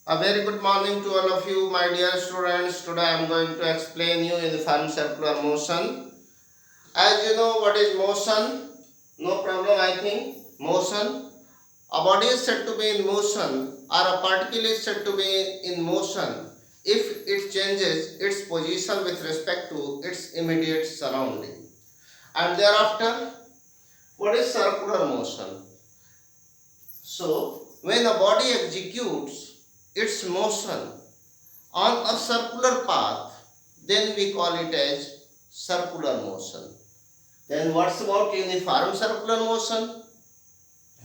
A very good morning to all of you, my dear students. Today I am going to explain you uniform circular motion. As you know, what is motion? No problem, I think. Motion. A body is said to be in motion, or a particle is said to be in motion if it changes its position with respect to its immediate surrounding. And thereafter, what is circular motion? So, when a body executes its motion on a circular path, then we call it as circular motion. Then what's about uniform circular motion?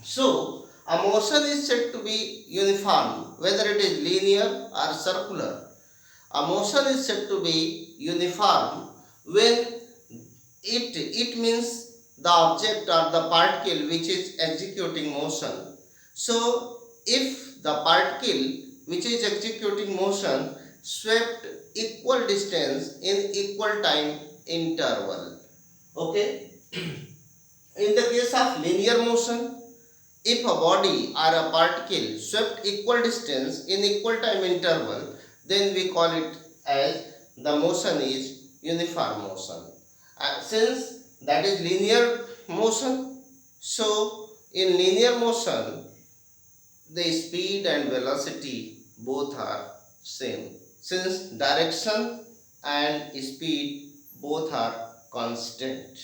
So, a motion is said to be uniform, whether it is linear or circular. A motion is said to be uniform when it means the object or the particle which is executing motion. So, if the particle which is executing motion swept equal distance in equal time interval. Okay. In the case of linear motion, if a body or a particle swept equal distance in equal time interval, then we call it as the motion is uniform motion. Since that is linear motion, so in linear motion, the speed and velocity both are same. Since direction and speed both are constant.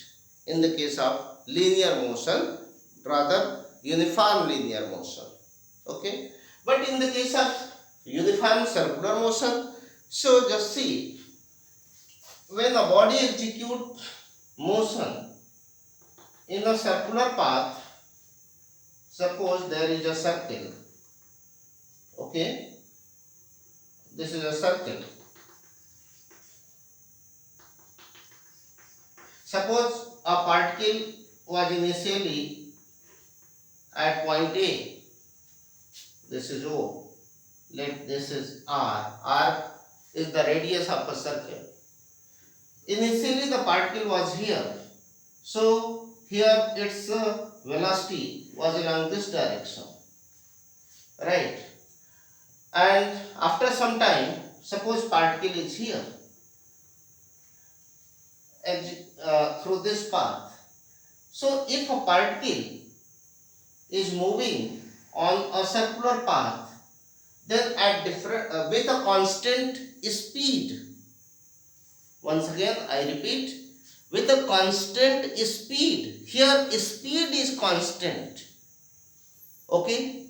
In the case of linear motion, rather uniform linear motion. Okay. But in the case of uniform circular motion, so just see, when a body executes motion in a circular path, suppose there is a circle. Okay. This is a circle. Suppose a particle was initially at point A. This is O. Let this is R. R is the radius of a circle. Initially the particle was here. So here its velocity was along this direction. Right. And after some time, suppose particle is here through this path. So if a particle is moving on a circular path, then at different with a constant speed. Once again, I repeat, with a constant speed. Here speed is constant. Okay,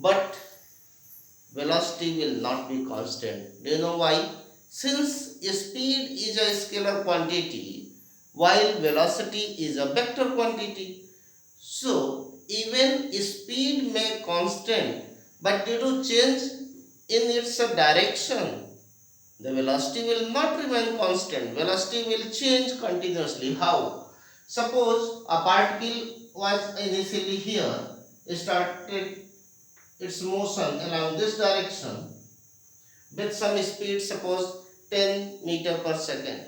but velocity will not be constant. Do you know why? Since speed is a scalar quantity, while velocity is a vector quantity. So, even speed may constant, but due to change in its direction, the velocity will not remain constant. Velocity will change continuously. How? Suppose a particle was initially here, started its motion along this direction with some speed, suppose 10 meter per second.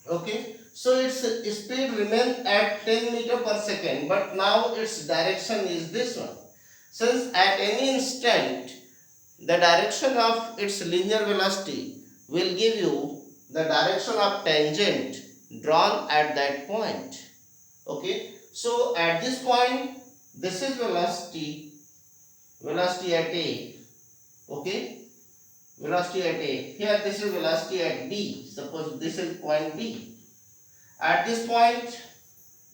Okay, so its speed remains at 10 meter per second, but now its direction is this one. Since at any instant the direction of its linear velocity will give you the direction of tangent drawn at that point. Okay, so at this point, this is velocity at A. Okay, velocity at A. Here this is velocity at B. Suppose this is point B. At this point,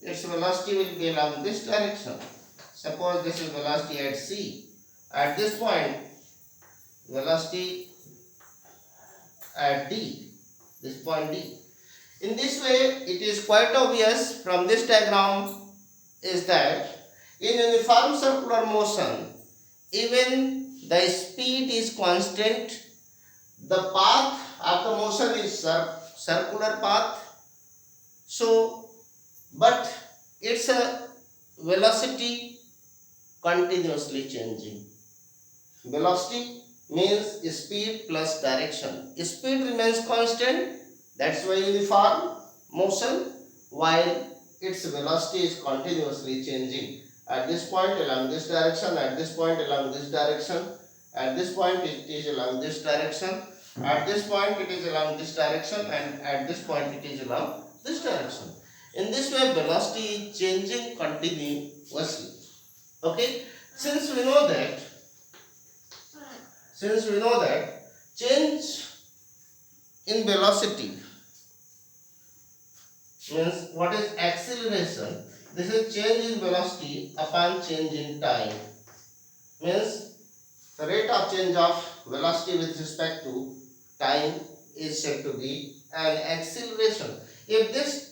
its velocity will be along this direction. Suppose this is velocity at C. At this point, velocity at D. This point D. In this way, it is quite obvious from this diagram is that in uniform circular motion, even the speed is constant, the path of the motion is circular path. So, but its velocity continuously changing. Velocity means speed plus direction. Speed remains constant, that's why uniform motion, while its velocity is continuously changing. At this point along this direction, at this point along this direction, At this point it is along this direction, at this point it is along this direction, and at this point it is along this direction. In this way velocity is changing continuously. Okay, since we know that change in velocity means what is acceleration, this is change in velocity upon change in time, means the rate of change of velocity with respect to time is said to be an acceleration. If this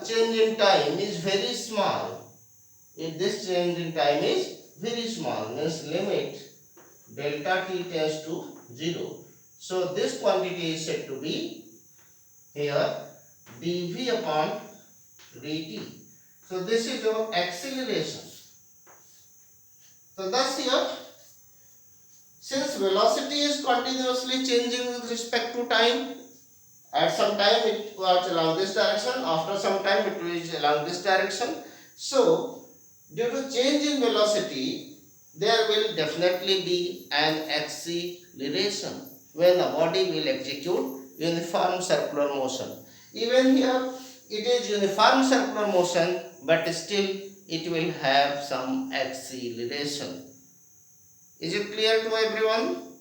change in time is very small, means limit delta t tends to 0. So this quantity is said to be here dv upon dt. So this is your acceleration. So thus here, since velocity is continuously changing with respect to time, at some time it was along this direction, after some time it is along this direction. So due to change in velocity, there will definitely be an acceleration when the body will execute uniform circular motion. Even here it is uniform circular motion, but still it will have some acceleration. Is it clear to everyone?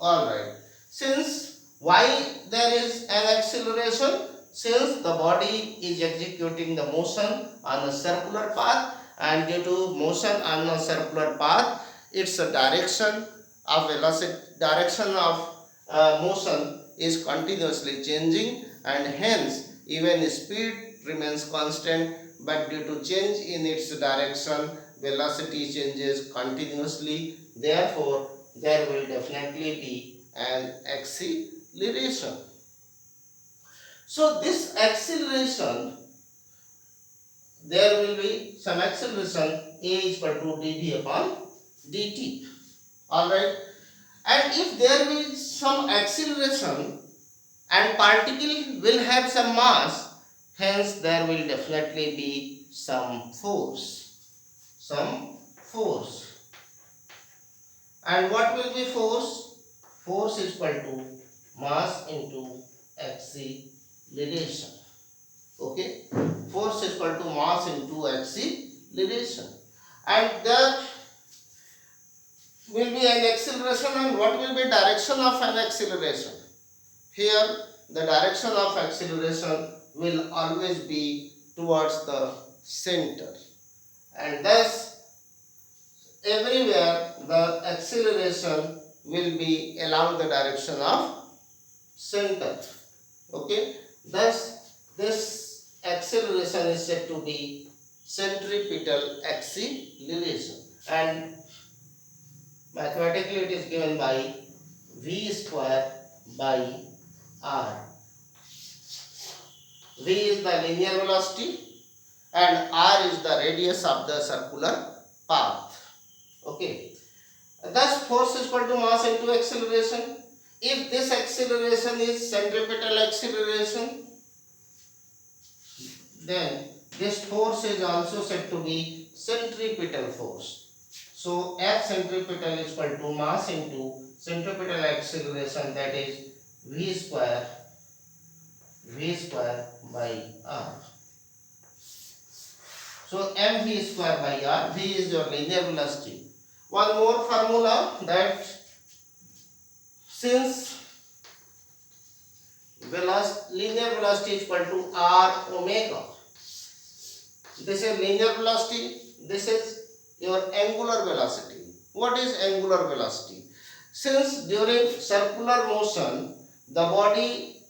Alright. Since why there is an acceleration? Since the body is executing the motion on a circular path, and due to motion on a circular path, its direction of velocity, direction of motion is continuously changing, and hence even speed remains constant, but due to change in its direction, velocity changes continuously. Therefore, there will definitely be an acceleration. So this acceleration, there will be some acceleration a is equal to dv upon dt. Alright. And if there is some acceleration and particle will have some mass, hence there will definitely be some force. And what will be force? Force is equal to mass into acceleration. Okay, force is equal to mass into acceleration, and there will be an acceleration. And what will be direction of an acceleration? Here the direction of acceleration will always be towards the center, and thus everywhere the acceleration will be along the direction of center. Okay, thus this acceleration is said to be centripetal acceleration, and mathematically it is given by v square by r. V is the linear velocity and r is the radius of the circular path. Okay, thus force is equal to mass into acceleration. If this acceleration is centripetal acceleration, then this force is also said to be centripetal force. So F centripetal is equal to mass into centripetal acceleration, that is v square by r. So mv square by r, v is your linear velocity. One more formula, that since linear velocity is equal to r omega, this is linear velocity, this is your angular velocity. What is angular velocity? Since during circular motion the body,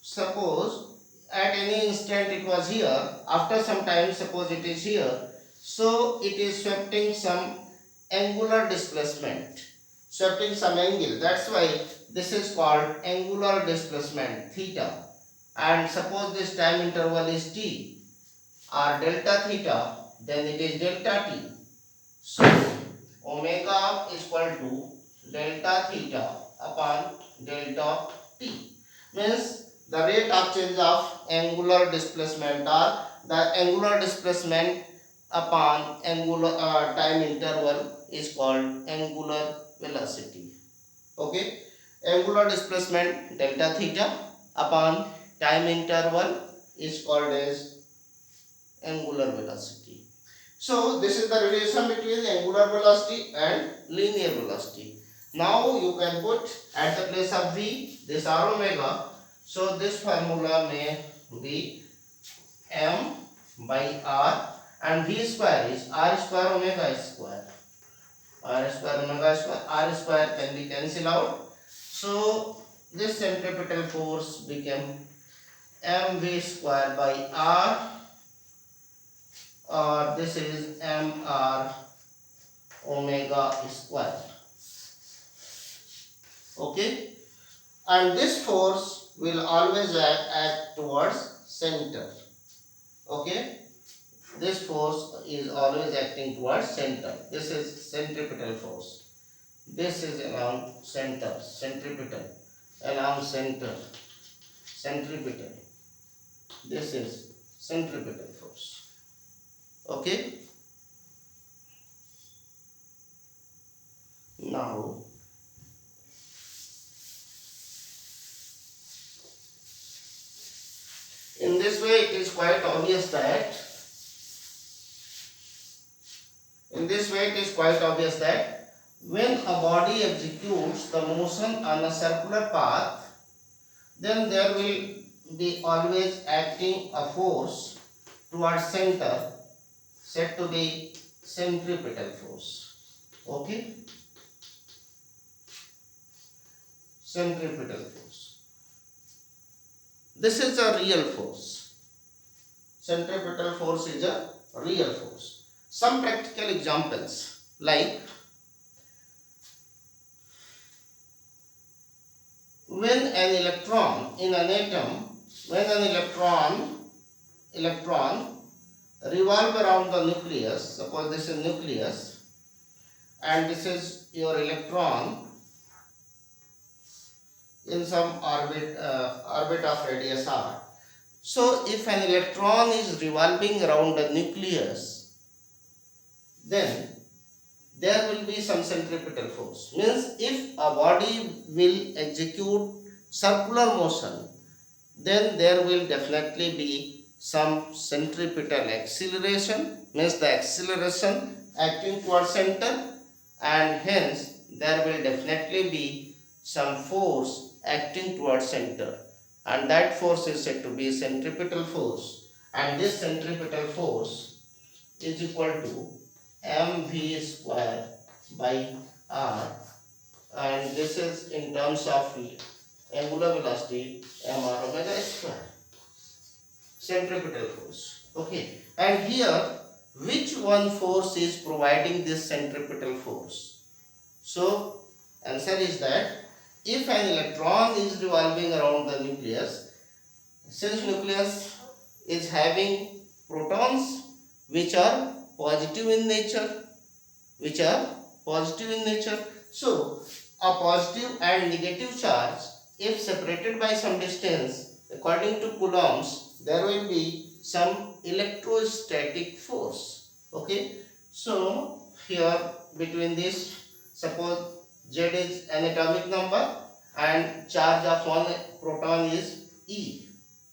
suppose at any instant it was here, after some time suppose it is here, so it is sweeping some angular displacement, sweeping some angle. That's why this is called angular displacement theta. And suppose this time interval is t or delta theta, then it is delta t. So omega is equal to delta theta upon delta t, means the rate of change of angular displacement, or the angular displacement upon angular time interval is called angular velocity. Okay, angular displacement delta theta upon time interval is called as angular velocity. So this is the relation between angular velocity and linear velocity. Now you can put at the place of v this r omega. So this formula may be m by r, and v square is r square omega square. R square omega square, r square can be cancelled out. So this centripetal force became mv square by r, or this is mr omega square. Okay, and this force will always act towards center. Okay, this force is always acting towards center. This is centripetal force. This is along center, centripetal, along center, centripetal. This is centripetal force. Okay. Now, in this way it is quite obvious that when a body executes the motion on a circular path, then there will be always acting a force towards center said to be centripetal force. Okay, centripetal force. This is a real force. Centripetal force is a real force. Some practical examples, like when an electron in an atom, when an electron revolve around the nucleus, suppose this is nucleus and this is your electron in some orbit of radius r. So if an electron is revolving around the nucleus, then there will be some centripetal force. Means if a body will execute circular motion, then there will definitely be some centripetal acceleration, means the acceleration acting towards center, and hence there will definitely be some force acting towards center, and that force is said to be centripetal force, and this centripetal force is equal to mv square by r, and this is in terms of angular velocity mr omega square, centripetal force. Okay, and here which one force is providing this centripetal force? So answer is that if an electron is revolving around the nucleus, since nucleus is having protons which are positive in nature, so a positive and negative charge, if separated by some distance according to coulombs, there will be some electrostatic force. Okay, so here between this, suppose Z is an atomic number and charge of one proton is E.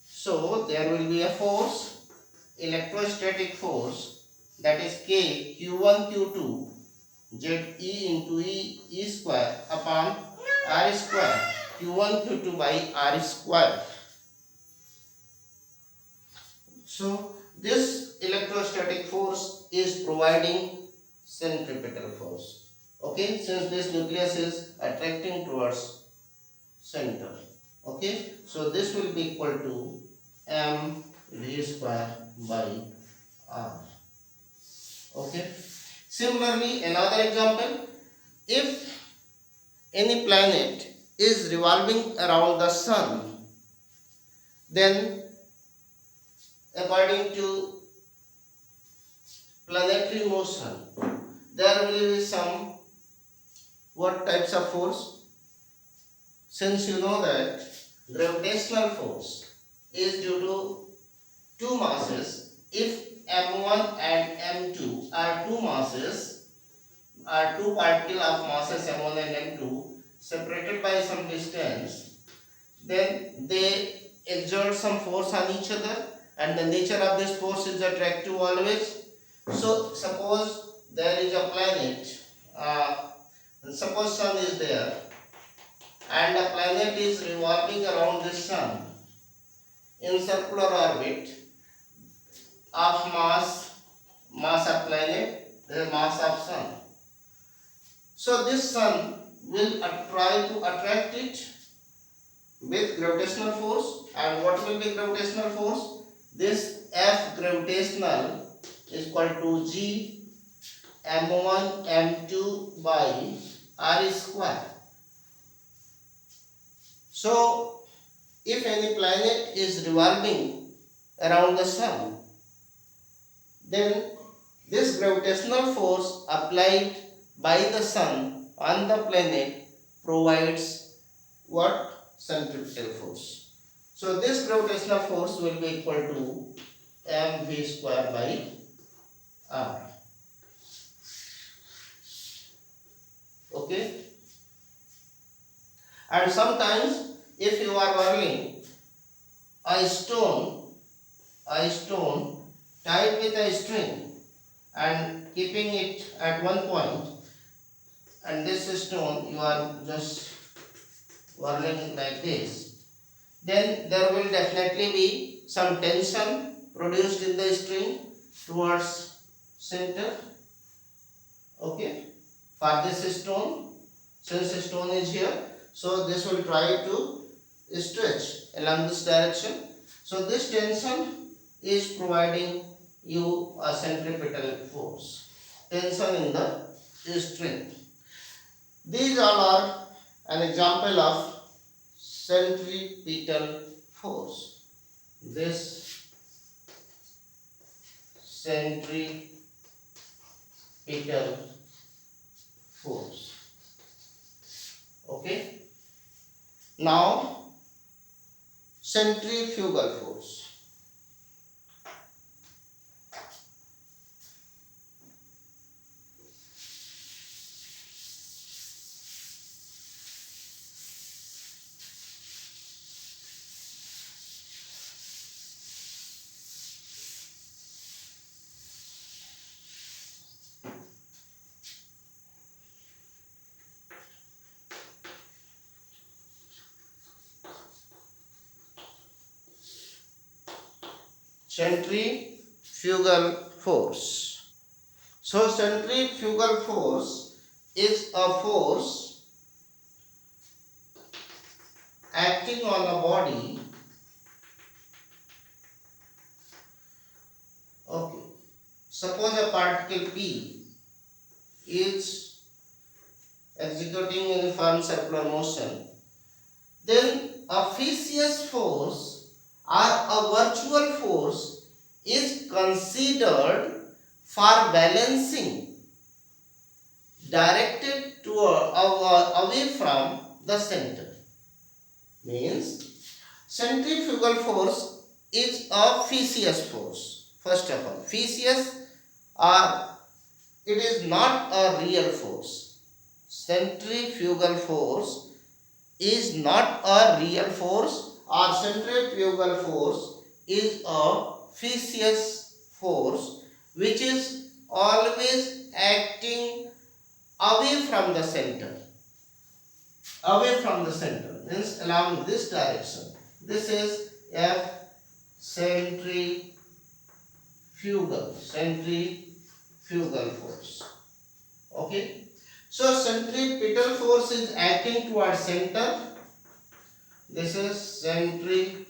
So there will be a force, electrostatic force, that is K Q1 Q2 ZE into E square upon R square, Q1 Q2 by R square. So this electrostatic force is providing centripetal force. Okay, since this nucleus is attracting towards center. Okay, so this will be equal to mv square by r. Okay, similarly another example, if any planet is revolving around the sun, then according to planetary motion, there will be some what types of force? Since you know that gravitational force is due to two masses, if m1 and M2 are two masses, are two particles of masses M1 and M2 separated by some distance, then they exert some force on each other, and the nature of this force is attractive always. So suppose there is a planet, suppose sun is there, and the planet is revolving around the sun in circular orbit of mass of planet, the mass of sun. So this sun will try to attract it with gravitational force, and what will be gravitational force? This F gravitational is equal to G m1 m2 by r square. So if any planet is revolving around the sun, then this gravitational force applied by the sun on the planet provides what? Centripetal force. So this gravitational force will be equal to mv square by r. Okay. And sometimes if you are whirling a stone tied with a string and keeping it at one point, and this stone you are just whirling like this, then there will definitely be some tension produced in the string towards center. Okay, for this stone, since the stone is here, so this will try to stretch along this direction. So this tension is providing you a centripetal force, tension in the string. These all are an example of centripetal force. This centripetal force. Okay. Now centrifugal force. Centrifugal force. So centrifugal force is a force acting on a body. Okay. Suppose a particle P is executing uniform circular motion, then a viscous force or a virtual force is considered for balancing, directed away from the center. Means centrifugal force is a viscous force. First of all, viscous, or it is not a real force. Centrifugal force is not a real force, or centrifugal force is a viscous force which is always acting away from the center. Away from the center means along this direction. This is F centrifugal force. Okay. So centripetal force is acting towards center. This is centripetal,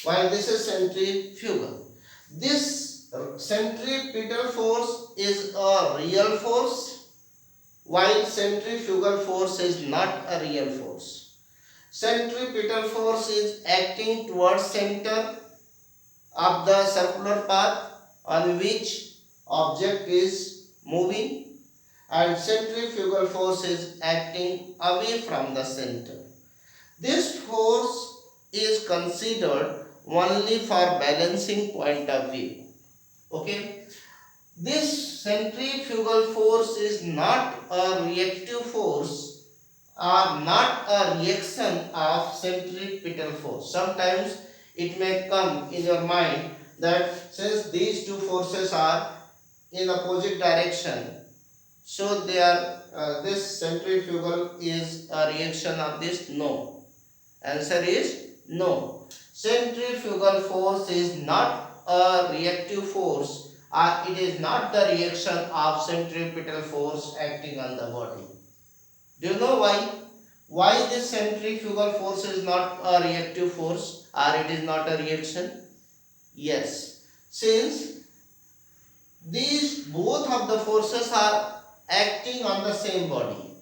while this is centrifugal. This centripetal force is a real force, while centrifugal force is not a real force. Centripetal force is acting towards center of the circular path on which object is moving, and centrifugal force is acting away from the center. This force is considered only for balancing point of view. Okay, this centrifugal force is not a reactive force or not a reaction of centripetal force. Sometimes it may come in your mind that since these two forces are in opposite direction, so they are this centrifugal is a reaction of this. No, answer is no. Centrifugal force is not a reactive force, or it is not the reaction of centripetal force acting on the body. Do you know why? Why this centrifugal force is not a reactive force or it is not a reaction? Yes, since these both of the forces are acting on the same body.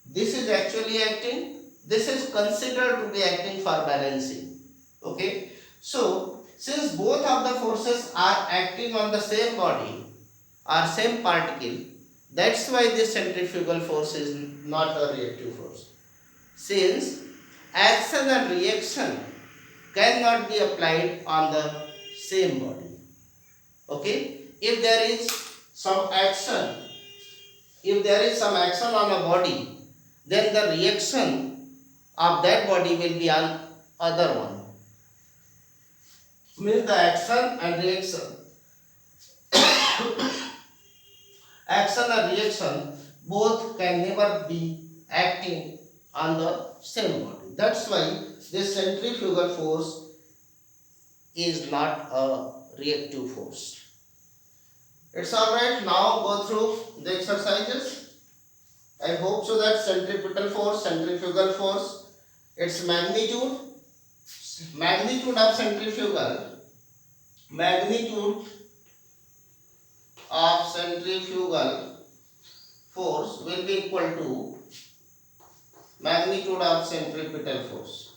This is actually acting, this is considered to be acting for balancing. Okay, so since both of the forces are acting on the same body or same particle, that's why this centrifugal force is not a reactive force. Since action and reaction cannot be applied on the same body. Okay, if there is some action, if there is some action on a body, then the reaction of that body will be on other one. Means the action and reaction, action and reaction both can never be acting on the same body. That's why this centrifugal force is not a reactive force. It's alright. Now go through the exercises. I hope so that centripetal force, centrifugal force, its magnitude, magnitude of centrifugal, magnitude of centrifugal force will be equal to magnitude of centripetal force.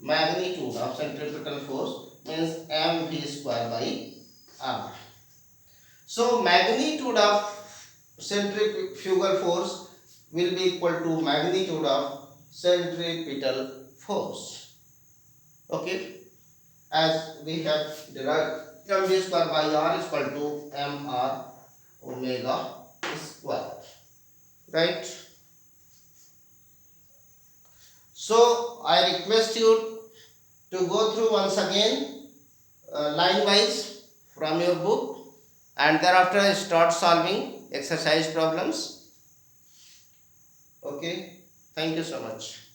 Magnitude of centripetal force means mv square by r. So magnitude of centrifugal force will be equal to magnitude of centripetal force. Okay, as we have derived, mv square by r is equal to mr omega square, right? So I request you to go through once again line wise from your book, and thereafter start solving exercise problems. Okay, thank you so much.